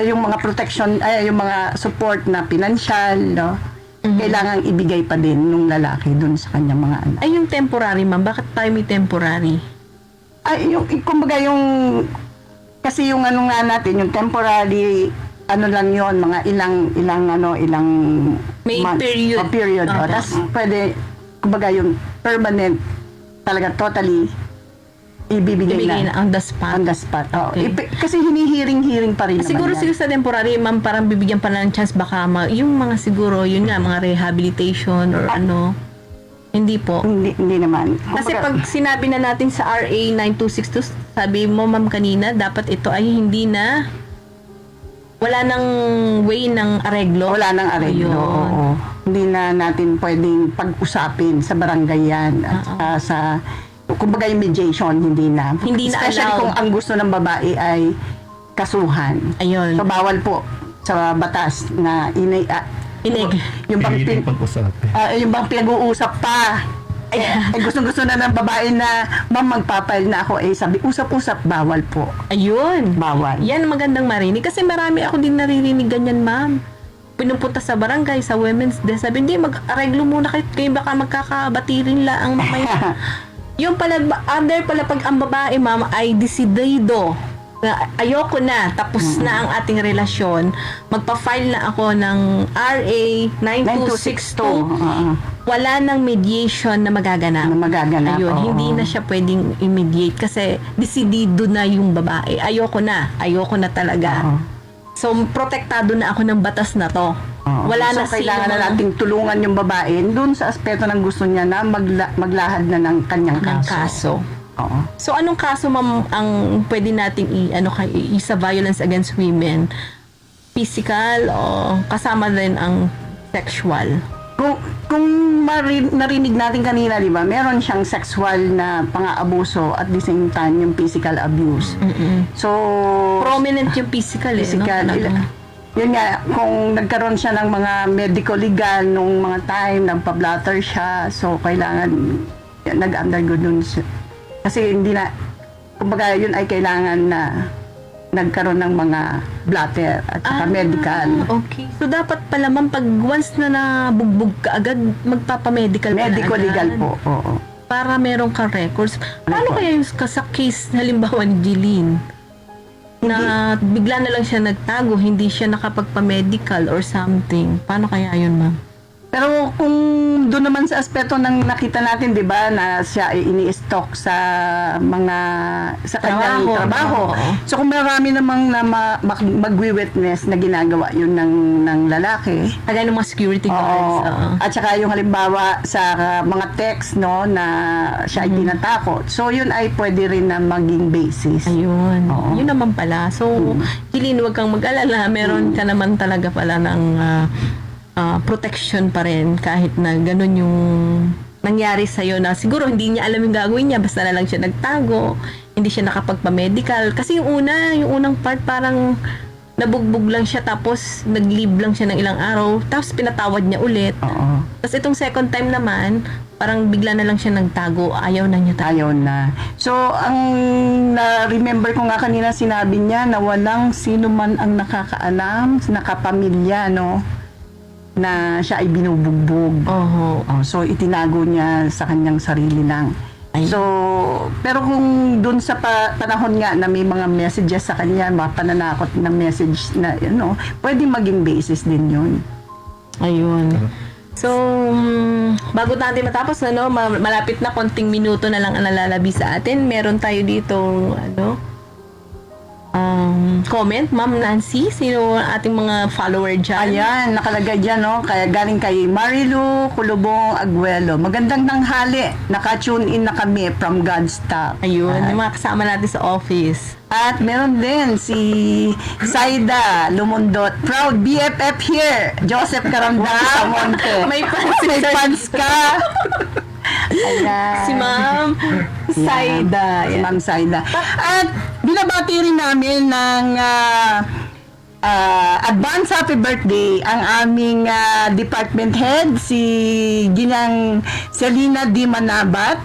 yung mga protection, yung mga support na pinansyal, no? Kailangan ibigay pa din nung lalaki dun sa kanyang mga anak. Ay, yung temporary, Ma'am, bakit tayo may temporary? Ay, kumbaga kasi yung nga natin, yung temporary, lang yon, mga ilang May months, period. period. Okay. Tapos pwede, kumbaga yung permanent, talaga totally, ibibigay Ibigay na. na on the spot. On the spot. Oh. Okay. Kasi hinihiring-hiring pa rin Siguro naman yan. sa temporary, Ma'am, parang bibigyan pa ng chance baka yung mga siguro, yun nga, mga rehabilitation or hindi po. Hindi naman. Kasi pag sinabi na natin sa RA 9262, sabi mo, Ma'am, kanina, dapat ito ay hindi na wala nang way ng areglo. Wala nang areglo. Ayun. Oo. Hindi na natin pwedeng pag-usapin sa barangay yan. At sa kumbaga yung mediation, hindi na. Hindi na Especially allowed. kung ang gusto ng babae ay kasuhan. Ayun. So, bawal po sa batas na yung bang piliting pag-usapan. yung bang pinag-uusap pa. Gusto na ng babae na, ma'am, magpapail na ako. Sabi, usap-usap, bawal po. Ayun. Bawal. Yan magandang marinig. Kasi marami ako din naririnig ganyan, Ma'am. Pinupunta sa barangay, sa Women's Day. Sabi, hindi, mag-areglo muna kayo baka magkakabatirin la ang mamaya. Yung pala, pala pag ang babae, Ma'am, ay desidido ayoko na, tapos na ang ating relasyon, magpa-file na ako ng RA 9262. Wala nang mediation na magaganap. Ayun, hindi na siya pwedeng i-mediate kasi desidido na yung babae. Ayoko na talaga. So, protektado na ako ng batas na to. Wala na kailangan na nating tulungan yung babae doon sa aspeto ng gusto niya na maglahad na ng kanyang kaso. So, anong kaso, ma'am, ang pwede nating sa violence against women? Physical o kasama din ang sexual? Kung narinig natin kanina, di ba, meron siyang sexual na pang-aabuso at the same time yung physical abuse. So, prominent yung physical. No? Yun nga, kung nagkaroon siya ng mga medico-legal nung mga time, nagpa-blatter siya, so kailangan nag-undergo dun siya. Kasi hindi na, kumbaga yun ay kailangan na nagkaroon ng mga blatter at saka medical. Okay. So, dapat pala man, pag once na nabugbog ka agad, magpapamedical ka Medico-legal po, oo. Para meron ka records. Paano kaya yung sa case, halimbawa ni Jeline, na bigla na lang siya nagtago, hindi siya nakapagpa-medical or something? Paano kaya yun, ma'am? Pero kung doon naman sa aspeto ng nakita natin, 'di ba, na siya ay ini-stalk sa kanyang trabaho. So kung marami namang na magwi-witness na ginagawa 'yun ng lalaki, kagaya ng mga security guards. At saka yung halimbawa sa mga text na siya ay tinatakot. So yun ay pwede rin na maging basis. Ayun. Yun naman pala. So Jeline, wag kang mag-alala, meron ka naman talaga pala ng protection pa rin kahit na ganun yung nangyari sa'yo na siguro hindi niya alam yung gagawin niya, basta na lang siya nagtago, hindi siya nakapagpa-medical. Kasi yung unang part parang nabugbog lang siya tapos nag-leave lang siya ng ilang araw tapos pinatawad niya ulit. Tapos itong second time naman, parang bigla na lang siya nagtago, ayaw na niya Ayaw na. So, ang na-remember ko nga kanina sinabi niya na walang sino man ang nakakaalam, nakapamilya, na siya ay binubugbog. So, itinago niya sa kanyang sarili lang. So, pero kung dun sa panahon nga na may mga messages sa kanya, mga pananakot na message na, pwede maging basis din yun. Ayun. So, bago natin matapos, malapit na, konting minuto na lang ang nalalabi sa atin. Meron tayo dito, comment, Ma'am Nancy, sino ating mga follower dyan? Ayan, nakalagay dyan, kaya galing kay Marilu Kulubong Aguelo. Magandang tanghali, naka-tune in na kami from God's Talk. Ayun, yung mga kasama natin sa office. At meron din si Saida Lumundot, proud BFF here, Joseph Karamda sa Monte. May fans ka. Ayan. Si Ma'am Saida. Si Ma'am Saida. At binabati rin namin ng advance happy birthday ang aming department head, si Ginang Selina D. Manabat.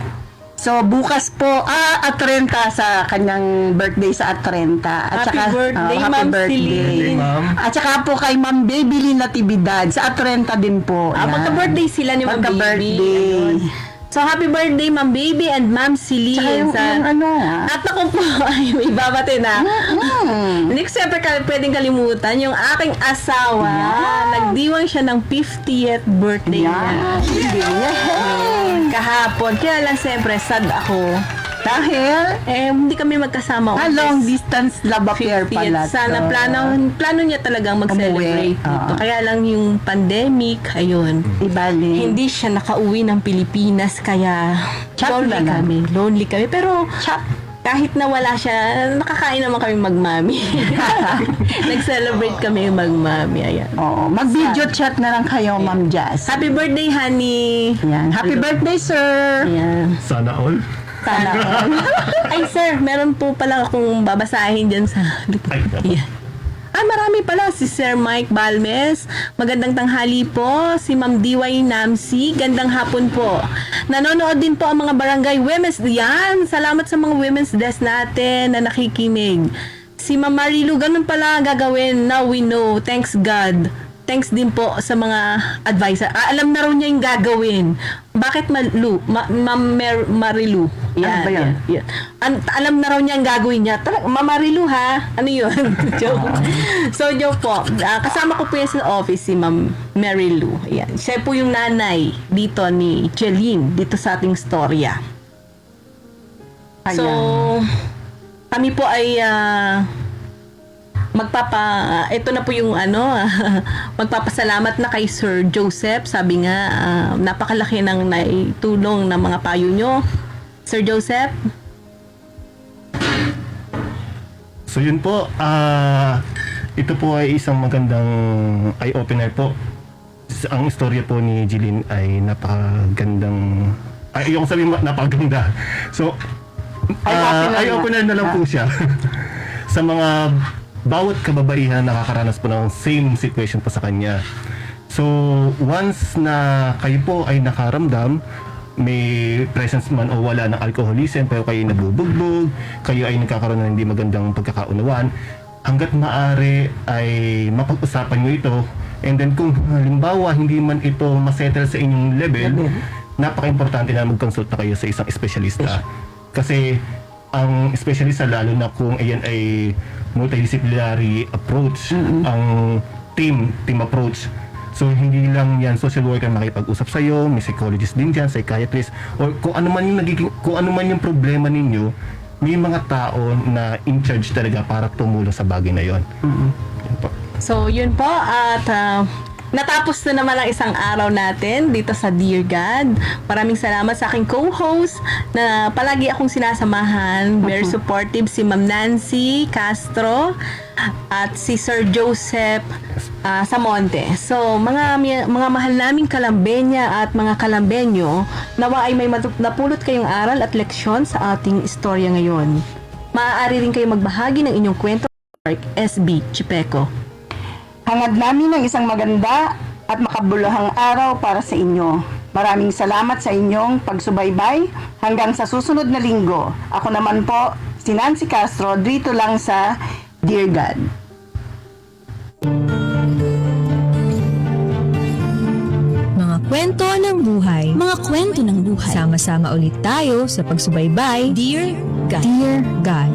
So, bukas po, Atrenta sa kanyang birthday sa Atrenta. At happy birthday, Ma'am Celine. At saka po kay Ma'am Baby Natividad sa Atrenta din po. Magka-birthday sila ni Ma'am Baby. Magka-birthday. So, happy birthday, Ma'am Baby and Ma'am Celine. Tsaka At ako po ay may babati na. Hindi ko siyempre pwedeng kalimutan yung aking asawa. Nagdiwang siya ng 50th birthday niya. Kahapon. Kaya lang siyempre sad ako. Dahil? Hindi kami magkasama. Long distance love affair pala. Sana plano niya talagang mag-celebrate dito. Kaya lang yung pandemic, ayun. Ibali. Hindi siya nakauwi ng Pilipinas, kaya lonely kami. Pero kahit na wala siya, nakakain naman kami magmami. Nag-celebrate kami magmami. Ayan. Mag-video chat na lang kayo, Ma'am Jazz. Happy birthday, honey. Ayan. Happy birthday, sir. Ayan. Sana all. Ay, sir, meron po pala akong babasahin dyan sa likod. Yeah. Marami pala. Si Sir Mike Balmes. Magandang tanghali po. Si Ma'am Diway Namsi. Gandang hapon po. Nanonood din po ang mga barangay women's. Yan. Salamat sa mga women's desk natin na nakikinig. Si Ma'am Marilu, ganun pala gagawin. Now we know. Thanks God. Thanks din po sa mga advisor. Alam na rin niya yung gagawin. Bakit Marilu? Ano ba yan? Yan. Alam na raw niya ang gagawin niya. Marilu ha? Ano yun? Joke. So, joke po. Kasama ko po yan sa office si Ma'am Marilu. Yan. Siya po yung nanay dito ni Jeline dito sa ating storya. So, kami po ay ito na po yung magpapasalamat na kay Sir Joseph. Sabi nga, napakalaki ng naitulong ng mga payo nyo. Sir Joseph? So yun po, ito po ay isang magandang eye-opener po. Ang istorya po ni Jeline ay napakagandang, ayoko sabihin napakaganda. So, eye-opener na lang po siya sa mga bawat kababaihan nakakaranas po ng same situation po sa kanya. So, once na kayo po ay nakaramdam, may presence man o wala ng alcoholism, pero kayo nabubugbog, kayo ay nagkakaroon ng hindi magandang pagkakaunawaan, hanggat maaari ay mapag-usapan nyo ito. And then kung halimbawa hindi man ito masettle sa inyong level, napaka-importante na mag-consult na kayo sa isang espesyalista. Kasi ang espesyalista, lalo na kung ayan ay multidisciplinary approach, ang team approach. So hindi lang yan social worker makipag-usap sa iyo, may psychologist din diyan, psychiatrist, or kung ano man yung problema ninyo, may mga tao na in charge talaga para tumulong sa bagay na yon. Yan po. So yun po, at natapos na naman ang isang araw natin dito sa Dear God. Maraming salamat sa aking co-host na palagi akong sinasamahan. Very supportive, si Ma'am Nancy Castro at si Sir Joseph Samonte. So, mga mahal naming Kalambenya at mga Kalambenyo, nawa ay may napulot kayong aral at leksyon sa ating istorya ngayon. Maaari rin kayo magbahagi ng inyong kwento Mark SB Chipeco. Hangad namin ng isang maganda at makabuluhang araw para sa inyo. Maraming salamat sa inyong pagsubaybay hanggang sa susunod na linggo. Ako naman po, si Nancy Castro, dito lang sa Dear God. Mga kwento ng buhay. Mga kwento ng buhay. Sama-sama ulit tayo sa pagsubaybay. Dear God. Dear God.